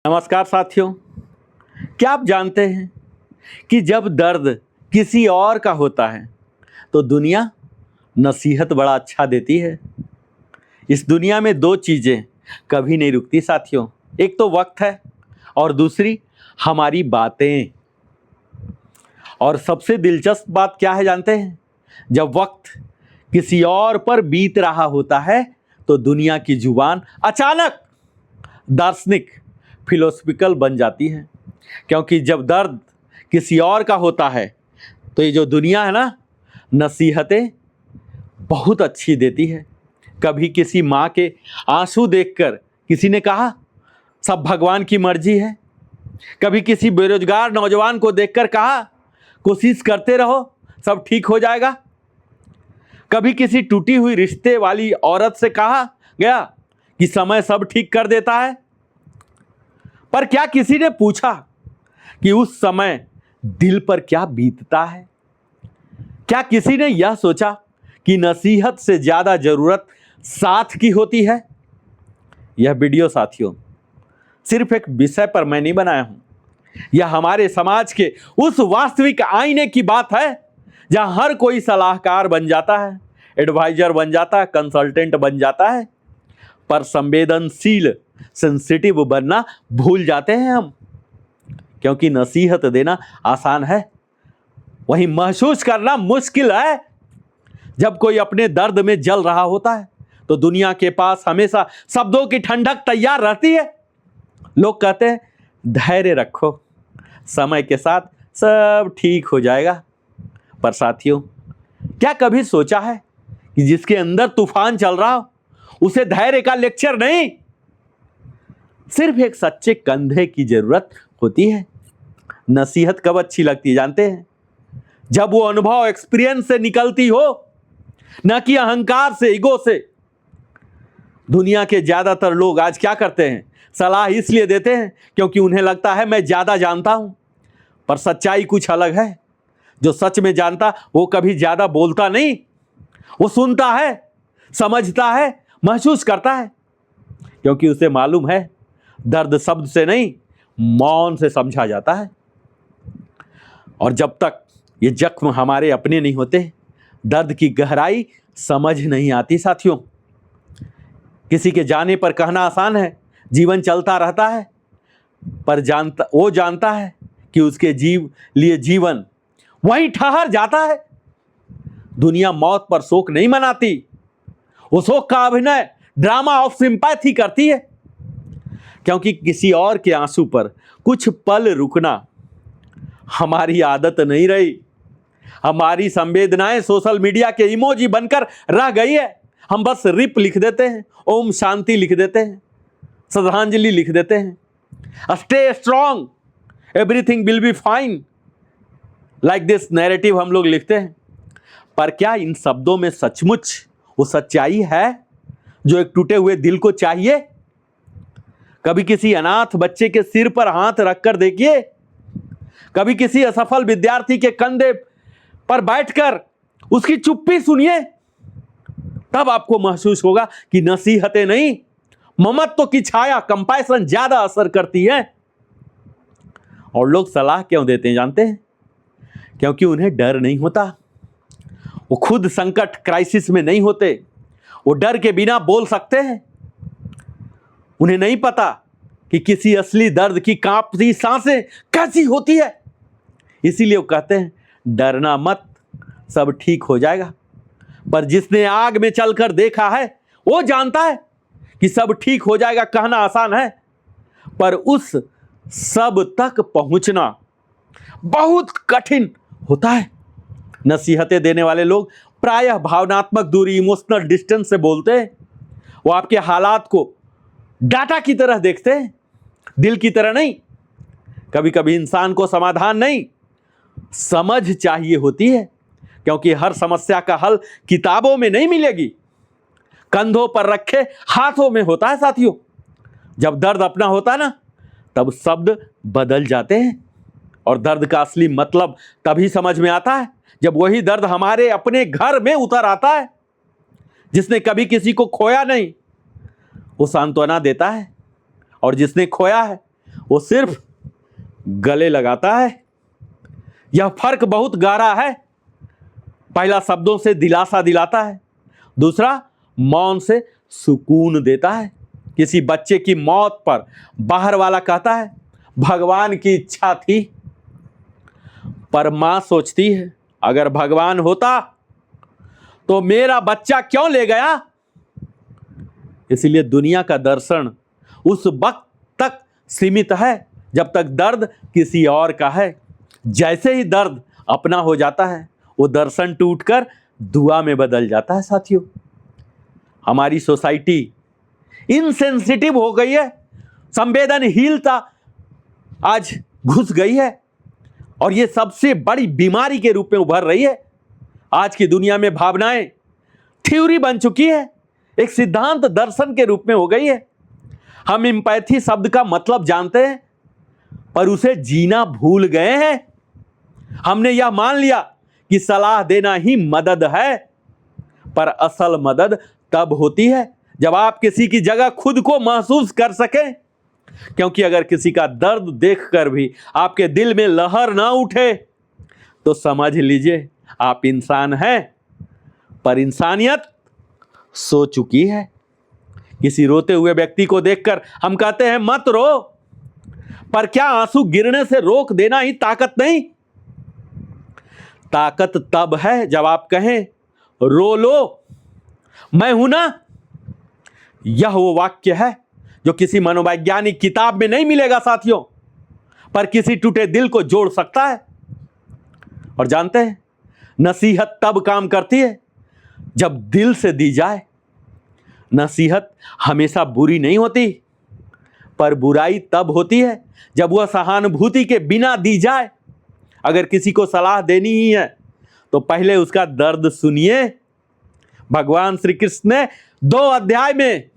नमस्कार साथियों, क्या आप जानते हैं कि जब दर्द किसी और का होता है तो दुनिया नसीहत बड़ा अच्छा देती है। इस दुनिया में दो चीज़ें कभी नहीं रुकती साथियों, एक तो वक्त है और दूसरी हमारी बातें। और सबसे दिलचस्प बात क्या है जानते हैं? जब वक्त किसी और पर बीत रहा होता है तो दुनिया की जुबान अचानक दार्शनिक फिलोसफिकल बन जाती है। क्योंकि जब दर्द किसी और का होता है तो ये जो दुनिया है ना, नसीहतें बहुत अच्छी देती है। कभी किसी माँ के आंसू देखकर किसी ने कहा सब भगवान की मर्जी है। कभी किसी बेरोजगार नौजवान को देखकर कहा कोशिश करते रहो, सब ठीक हो जाएगा। कभी किसी टूटी हुई रिश्ते वाली औरत से कहा गया कि समय सब ठीक कर देता है। पर क्या किसी ने पूछा कि उस समय दिल पर क्या बीतता है? क्या किसी ने यह सोचा कि नसीहत से ज्यादा जरूरत साथ की होती है? यह वीडियो साथियों सिर्फ एक विषय पर मैं नहीं बनाया हूं, यह हमारे समाज के उस वास्तविक आईने की बात है जहां हर कोई सलाहकार बन जाता है, एडवाइजर बन जाता है, कंसल्टेंट बन जाता है, पर संवेदनशील सेंसिटिव बनना भूल जाते हैं हम। क्योंकि नसीहत देना आसान है, वहीं महसूस करना मुश्किल है। जब कोई अपने दर्द में जल रहा होता है तो दुनिया के पास हमेशा शब्दों की ठंडक तैयार रहती है। लोग कहते हैं धैर्य रखो, समय के साथ सब ठीक हो जाएगा। पर साथियों, क्या कभी सोचा है कि जिसके अंदर तूफान चल रहा हो उसे धैर्य का लेक्चर नहीं, सिर्फ एक सच्चे कंधे की जरूरत होती है। नसीहत कब अच्छी लगती है जानते हैं? जब वो अनुभव एक्सपीरियंस से निकलती हो, न कि अहंकार से, ईगो से। दुनिया के ज्यादातर लोग आज क्या करते हैं? सलाह इसलिए देते हैं क्योंकि उन्हें लगता है मैं ज्यादा जानता हूं। पर सच्चाई कुछ अलग है। जो सच में जानता वो कभी ज्यादा बोलता नहीं, वो सुनता है, समझता है, महसूस करता है। क्योंकि उसे मालूम है दर्द शब्द से नहीं, मौन से समझा जाता है। और जब तक ये जख्म हमारे अपने नहीं होते, दर्द की गहराई समझ नहीं आती साथियों। किसी के जाने पर कहना आसान है, जीवन चलता रहता है, पर वो जानता है कि उसके लिए जीवन वहीं ठहर जाता है। दुनिया मौत पर शोक नहीं मनाती, वो शोक का अभिनय, ड्रामा ऑफ सिंपैथी करती है। क्योंकि किसी और के आंसू पर कुछ पल रुकना हमारी आदत नहीं रही। हमारी संवेदनाएं सोशल मीडिया के इमोजी बनकर रह गई है। हम बस रिप लिख देते हैं, ओम शांति लिख देते हैं, श्रद्धांजलि लिख देते हैं, stay strong, everything will be fine, like this narrative हम लोग लिखते हैं। पर क्या इन शब्दों में सचमुच वो सच्चाई है जो एक टूटे हुए दिल को चाहिए? कभी किसी अनाथ बच्चे के सिर पर हाथ रखकर देखिए, कभी किसी असफल विद्यार्थी के कंधे पर बैठकर उसकी चुप्पी सुनिए। तब आपको महसूस होगा कि नसीहतें नहीं, ममत्व की छाया, कंपैशन ज्यादा असर करती है। और लोग सलाह क्यों देते हैं जानते हैं? क्योंकि उन्हें डर नहीं होता। वो खुद संकट क्राइसिस में नहीं होते, वो डर के बिना बोल सकते हैं। उन्हें नहीं पता कि किसी असली दर्द की कांपती सांसें कैसी होती है। इसीलिए वो कहते हैं डरना मत, सब ठीक हो जाएगा। पर जिसने आग में चलकर देखा है वो जानता है कि सब ठीक हो जाएगा कहना आसान है, पर उस सब तक पहुंचना बहुत कठिन होता है। नसीहतें देने वाले लोग प्रायः भावनात्मक दूरी, इमोशनल डिस्टेंस से बोलते हैं। वो आपके हालात को डाटा की तरह देखते हैं, दिल की तरह नहीं। कभी कभी इंसान को समाधान नहीं, समझ चाहिए होती है। क्योंकि हर समस्या का हल किताबों में नहीं मिलेगी, कंधों पर रखे हाथों में होता है साथियों। जब दर्द अपना होता है ना, तब शब्द बदल जाते हैं। और दर्द का असली मतलब तभी समझ में आता है जब वही दर्द हमारे अपने घर में उतर आता है। जिसने कभी किसी को खोया नहीं वो सांत्वना देता है, और जिसने खोया है वो सिर्फ गले लगाता है। यह फर्क बहुत गहरा है। पहला शब्दों से दिलासा दिलाता है, दूसरा मौन से सुकून देता है। किसी बच्चे की मौत पर बाहर वाला कहता है भगवान की इच्छा थी, पर मां सोचती है अगर भगवान होता तो मेरा बच्चा क्यों ले गया। इसलिए दुनिया का दर्शन उस वक्त तक सीमित है जब तक दर्द किसी और का है। जैसे ही दर्द अपना हो जाता है वो दर्शन टूटकर दुआ में बदल जाता है। साथियों, हमारी सोसाइटी इनसेंसिटिव हो गई है, संवेदनहीनता आज घुस गई है और ये सबसे बड़ी बीमारी के रूप में उभर रही है। आज की दुनिया में भावनाएं थ्योरी बन चुकी है, एक सिद्धांत दर्शन के रूप में हो गई है। हम एम्पैथी शब्द का मतलब जानते हैं पर उसे जीना भूल गए हैं। हमने यह मान लिया कि सलाह देना ही मदद है, पर असल मदद तब होती है जब आप किसी की जगह खुद को महसूस कर सकें। क्योंकि अगर किसी का दर्द देखकर भी आपके दिल में लहर ना उठे तो समझ लीजिए आप इंसान हैं, पर इंसानियत सो चुकी है। किसी रोते हुए व्यक्ति को देखकर हम कहते हैं मत रो, पर क्या आंसू गिरने से रोक देना ही ताकत नहीं? ताकत तब है जब आप कहें रो लो, मैं हूं ना। यह वो वाक्य है जो किसी मनोवैज्ञानिक किताब में नहीं मिलेगा साथियों, पर किसी टूटे दिल को जोड़ सकता है। और जानते हैं, नसीहत तब काम करती है जब दिल से दी जाए। नसीहत हमेशा बुरी नहीं होती, पर बुराई तब होती है जब वह सहानुभूति के बिना दी जाए। अगर किसी को सलाह देनी ही है तो पहले उसका दर्द सुनिए। भगवान श्री कृष्ण ने 2 अध्याय में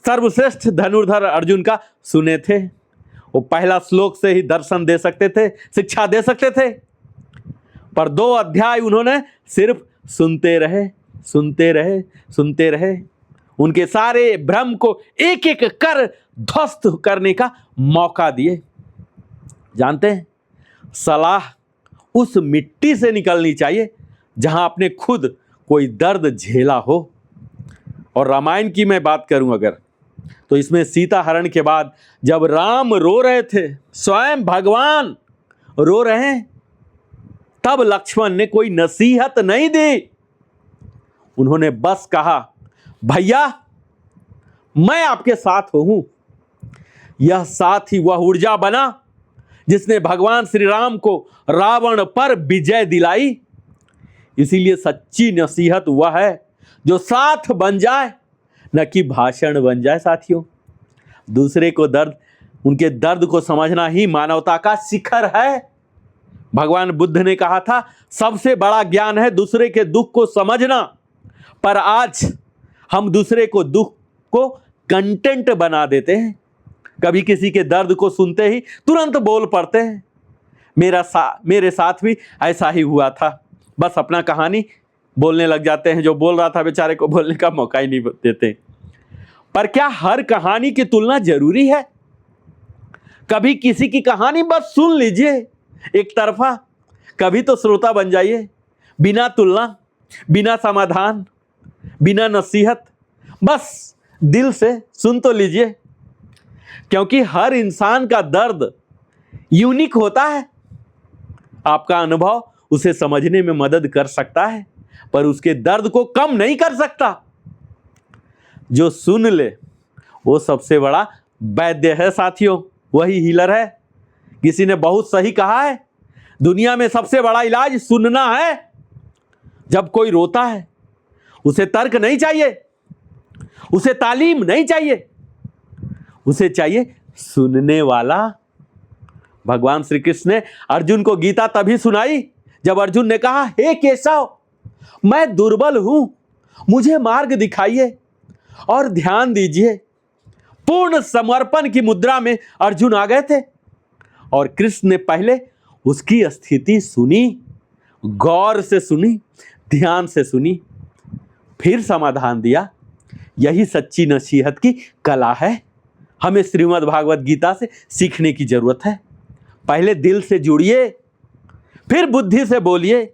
सर्वश्रेष्ठ धनुर्धर अर्जुन का सुने थे। वो पहला श्लोक से ही दर्शन दे सकते थे, शिक्षा दे सकते थे, पर 2 अध्याय उन्होंने सिर्फ सुनते रहे, सुनते रहे, सुनते रहे। उनके सारे भ्रम को एक एक कर ध्वस्त करने का मौका दिए। जानते हैं, सलाह उस मिट्टी से निकलनी चाहिए जहां आपने खुद कोई दर्द झेला हो। और रामायण की मैं बात करूं अगर, तो इसमें सीता हरण के बाद जब राम रो रहे थे, स्वयं भगवान रो रहे हैं, तब लक्ष्मण ने कोई नसीहत नहीं दी। उन्होंने बस कहा भैया मैं आपके साथ हूं। यह साथ ही वह ऊर्जा बना जिसने भगवान श्री राम को रावण पर विजय दिलाई। इसीलिए सच्ची नसीहत वह है जो साथ बन जाए, न कि भाषण बन जाए। साथियों, दूसरे को दर्द, उनके दर्द को समझना ही मानवता का शिखर है। भगवान बुद्ध ने कहा था सबसे बड़ा ज्ञान है दूसरे के दुख को समझना, पर आज हम दूसरे को दुख को कंटेंट बना देते हैं। कभी किसी के दर्द को सुनते ही तुरंत बोल पड़ते हैं। मेरे साथ भी ऐसा ही हुआ था। बस अपना कहानी बोलने लग जाते हैं, जो बोल रहा था बेचारे को बोलने का मौका ही नहीं देते। पर क्या हर कहानी की तुलना जरूरी है? कभी किसी की कहानी बस सुन लीजिए एक तरफा, कभी तो श्रोता बन जाइए, बिना तुलना, बिना समाधान, बिना नसीहत, बस दिल से सुन तो लीजिए। क्योंकि हर इंसान का दर्द यूनिक होता है। आपका अनुभव उसे समझने में मदद कर सकता है, पर उसके दर्द को कम नहीं कर सकता। जो सुन ले वो सबसे बड़ा वैद्य है साथियों, वही हीलर है। किसी ने बहुत सही कहा है, दुनिया में सबसे बड़ा इलाज सुनना है। जब कोई रोता है उसे तर्क नहीं चाहिए, उसे तालीम नहीं चाहिए, उसे चाहिए सुनने वाला। भगवान श्री कृष्ण ने अर्जुन को गीता तभी सुनाई जब अर्जुन ने कहा हे केशव, मैं दुर्बल हूं, मुझे मार्ग दिखाइए और ध्यान दीजिए। पूर्ण समर्पण की मुद्रा में अर्जुन आ गए थे और कृष्ण ने पहले उसकी स्थिति सुनी, गौर से सुनी, ध्यान से सुनी, फिर समाधान दिया। यही सच्ची नसीहत की कला है। हमें श्रीमद् भागवत गीता से सीखने की जरूरत है। पहले दिल से जुड़िए, फिर बुद्धि से बोलिए।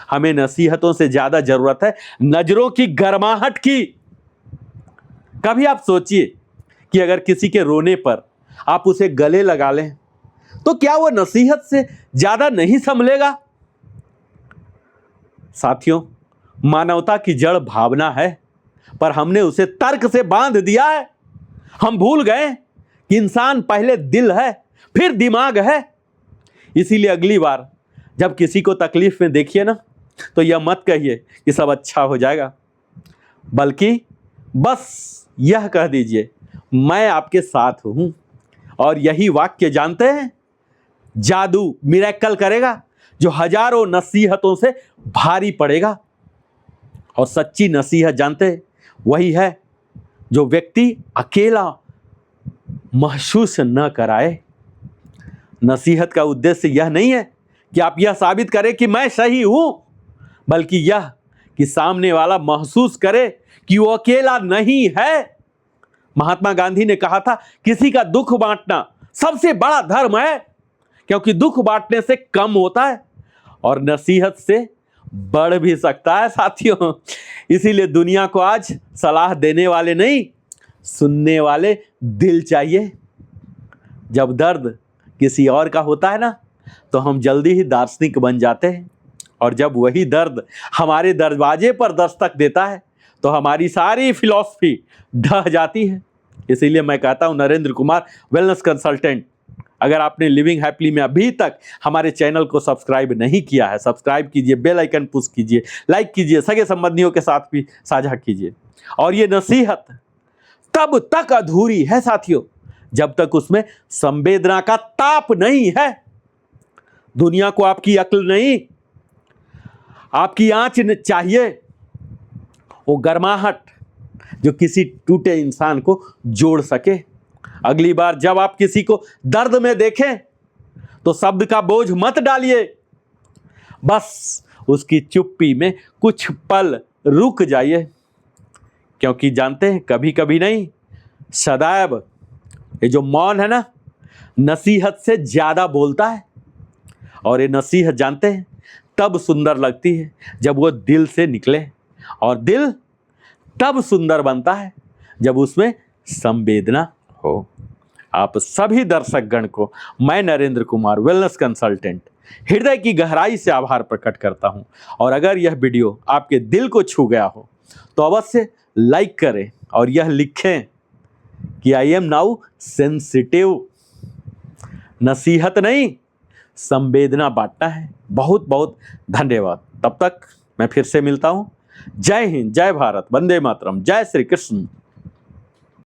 हमें नसीहतों से ज्यादा जरूरत है नजरों की गर्माहट की। कभी आप सोचिए कि अगर किसी के रोने पर आप उसे गले लगा लें तो क्या वो नसीहत से ज्यादा नहीं संभलेगा? साथियों, मानवता की जड़ भावना है, पर हमने उसे तर्क से बांध दिया है। हम भूल गए कि इंसान पहले दिल है, फिर दिमाग है। इसीलिए अगली बार जब किसी को तकलीफ में देखिए ना, तो यह मत कहिए कि सब अच्छा हो जाएगा, बल्कि बस यह कह दीजिए, मैं आपके साथ हूं। और यही वाक्य जानते हैं, जादू मिरेकल करेगा, जो हजारों नसीहतों से भारी पड़ेगा। और सच्ची नसीहत जानते हैं, वही है जो व्यक्ति अकेला महसूस न कराए। नसीहत का उद्देश्य यह नहीं है कि आप यह साबित करें कि मैं सही हूं, बल्कि यह कि सामने वाला महसूस करे कि वो अकेला नहीं है। महात्मा गांधी ने कहा था, किसी का दुख बांटना सबसे बड़ा धर्म है, क्योंकि दुख बांटने से कम होता है और नसीहत से बढ़ भी सकता है। साथियों, इसीलिए दुनिया को आज सलाह देने वाले नहीं, सुनने वाले दिल चाहिए। जब दर्द किसी और का होता है ना, तो हम जल्दी ही दार्शनिक बन जाते हैं, और जब वही दर्द हमारे दरवाजे पर दस्तक देता है तो हमारी सारी फिलॉसफी ढह जाती है। इसीलिए मैं कहता हूं, नरेंद्र कुमार वेलनेस कंसल्टेंट, अगर आपने लिविंग हैप्पीली में अभी तक हमारे चैनल को सब्सक्राइब नहीं किया है, सब्सक्राइब कीजिए, बेल आइकन पुश कीजिए, लाइक कीजिए, सगे संबंधियों के साथ भी साझा कीजिए। और ये नसीहत तब तक अधूरी है साथियों, जब तक उसमें संवेदना का ताप नहीं है। दुनिया को आपकी अक्ल नहीं, आपकी आंच चाहिए, वो गर्माहट जो किसी टूटे इंसान को जोड़ सके। अगली बार जब आप किसी को दर्द में देखें तो शब्द का बोझ मत डालिए, बस उसकी चुप्पी में कुछ पल रुक जाइए, क्योंकि जानते हैं, कभी कभी नहीं, सदैव ये जो मौन है ना, नसीहत से ज्यादा बोलता है। और ये नसीहत जानते हैं, तब सुंदर लगती है जब वो दिल से निकले, और दिल तब सुंदर बनता है जब उसमें संवेदना हो। आप सभी दर्शक गण को मैं नरेंद्र कुमार वेलनेस कंसल्टेंट हृदय की गहराई से आभार प्रकट करता हूं। और अगर यह वीडियो आपके दिल को छू गया हो तो अवश्य लाइक करें और यह लिखें कि आई एम नाउ सेंसिटिव। नसीहत नहीं, संवेदना बांटना है। बहुत बहुत धन्यवाद। तब तक मैं फिर से मिलता हूं। जय हिंद, जय भारत, वंदे मातरम, जय श्री कृष्ण।